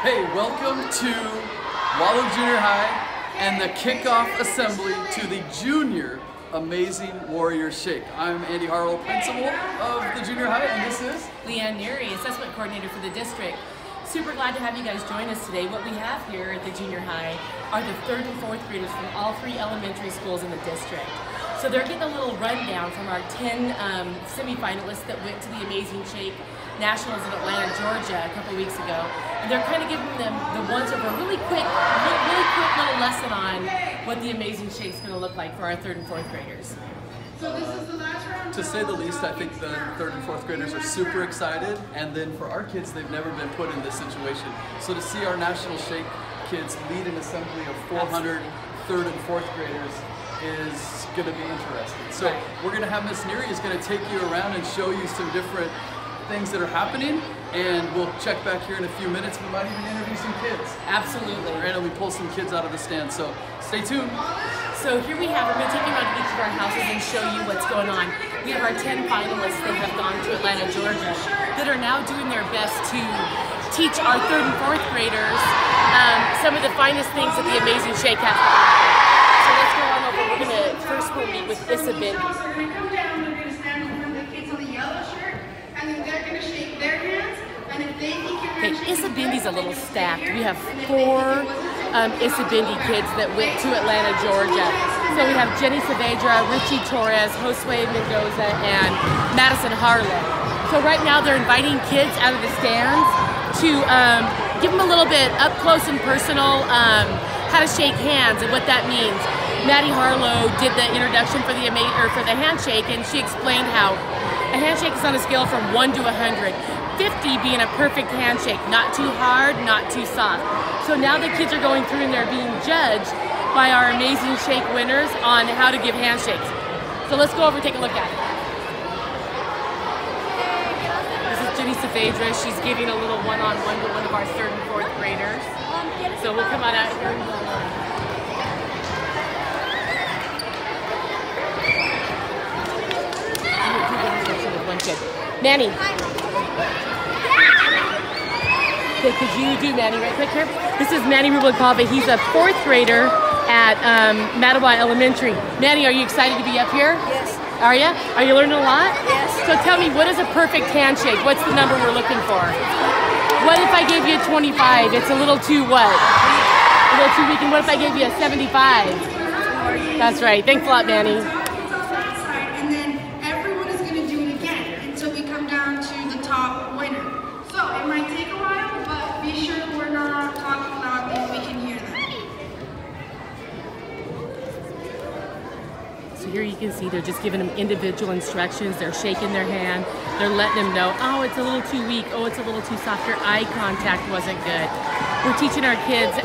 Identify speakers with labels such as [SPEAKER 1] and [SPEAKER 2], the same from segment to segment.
[SPEAKER 1] Hey, welcome to Wallow Junior High and the kickoff assembly to the Junior Amazing Warrior Shake. I'm Andy Harlow, principal of the Junior High, and this is
[SPEAKER 2] Leanne Neary, assessment coordinator for the district. Super glad to have you guys join us today. What we have here at the Junior High are the 3rd and 4th graders from all 3 elementary schools in the district. So they're getting a little rundown from our 10 semifinalists that went to the Amazing Shake Nationals in Atlanta, Georgia a couple weeks ago. And they're kind of giving them the once-over really quick little lesson on what the Amazing Shake's going to look like for our 3rd and 4th graders.
[SPEAKER 3] So this is the last round.
[SPEAKER 1] To say the least, I think the 3rd and 4th graders are super excited, and then for our kids, they've never been put in this situation. So to see our National Shake kids lead an assembly of 400 3rd and 4th graders is going to be interesting. So we're going to have Miss Neary is going to take you around and show you some different things that are happening, and we'll check back here in a few minutes. We might even interview some kids.
[SPEAKER 2] Absolutely.
[SPEAKER 1] Randomly pull some kids out of the stand, so stay tuned.
[SPEAKER 2] So here we have, we're going to take you around to each of our houses and show you what's going on. We have our 10 finalists that have gone to Atlanta, Georgia, that are now doing their best to teach our 3rd and 4th graders some of the finest things that the Amazing Shake has to offer. So let's go on over. We're going to first we'll meet with Issa Bindi.
[SPEAKER 3] So when they come down, they're going to stand in front of the kids on the yellow shirt, and then they're going to shake their hands, and if they think you're going to shake
[SPEAKER 2] Issa Bindi's a little stacked. We have 4 Issa Bindi kids that went to Atlanta, Georgia. So we have Jenny Saavedra, Richie Torres, Josue Mendoza, and Madison Harlow. So right now they're inviting kids out of the stands to give them a little bit up close and personal how to shake hands and what that means. Maddie Harlow did the introduction for the handshake, and she explained how a handshake is on a scale from 1 to 100. 50 being a perfect handshake, not too hard, not too soft. So now the kids are going through and they're being judged by our Amazing Shake winners on how to give handshakes. So let's go over and take a look at it. This is Jenny Saavedra. She's giving a little one-on-one to one of our 3rd and 4th graders. So we'll come on out here and go on. Manny. Okay, could you do Manny right quick here? This is Manny Rubalcava. He's a 4th grader at Mattawa Elementary. Manny, are you excited to be up here?
[SPEAKER 4] Yes.
[SPEAKER 2] Are you? Are you learning a lot?
[SPEAKER 4] Yes.
[SPEAKER 2] So tell me, what is a perfect handshake? What's the number we're looking for? What if I gave you a 25? It's a little too what? A little too weak. And what if I gave you a 75? That's right. Thanks a lot, Manny.
[SPEAKER 3] and then everyone is going to do it again until we come down to the top winner. So it might take a while, but be sure we're not talking loud and we can hear them.
[SPEAKER 2] So here you can see they're just giving them individual instructions. They're shaking their hand. They're letting them know, oh, it's a little too weak. Oh, it's a little too soft. Your eye contact wasn't good. We're teaching our kids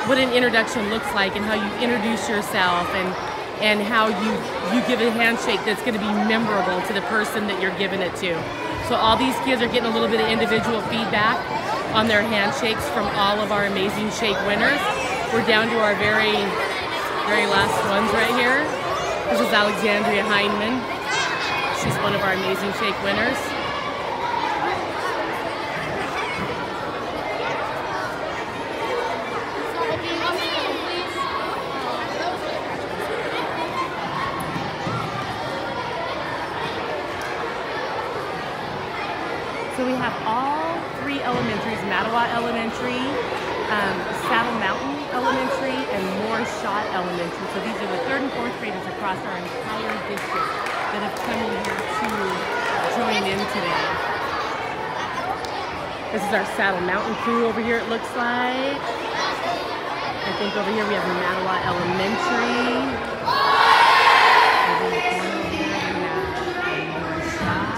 [SPEAKER 2] what an introduction looks like and how you introduce yourself and how you give a handshake that's going to be memorable to the person that you're giving it to. So all these kids are getting a little bit of individual feedback on their handshakes from all of our Amazing Shake winners. We're down to our very last ones right here. This is Alexandria Heineman. She's one of our Amazing Shake winners. So we have all 3 elementaries, Mattawa Elementary, Saddle Mountain Elementary, and Moorshot Elementary. So these are the 3rd and 4th graders across our entire district that have come in here to join in today. This is our Saddle Mountain crew over here, it looks like. I think over here we have Mattawa Elementary. Over in the corner over here we have Moorshot.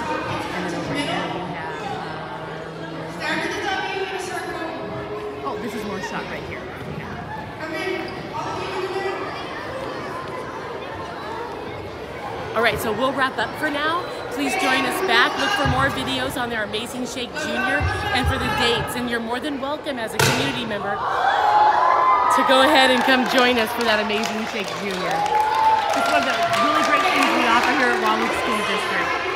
[SPEAKER 2] And then over here we have
[SPEAKER 3] Stand to the W in a circle.
[SPEAKER 2] oh, this is Moorshot right here.
[SPEAKER 3] And then all of you in the middle.
[SPEAKER 2] All right, so we'll wrap up for now. Please join us back. Look for more videos on their Amazing Shake Junior and for the dates. And you're more than welcome as a community member to go ahead and come join us for that Amazing Shake Junior. It's one of the really great things we offer here at Wallow School District.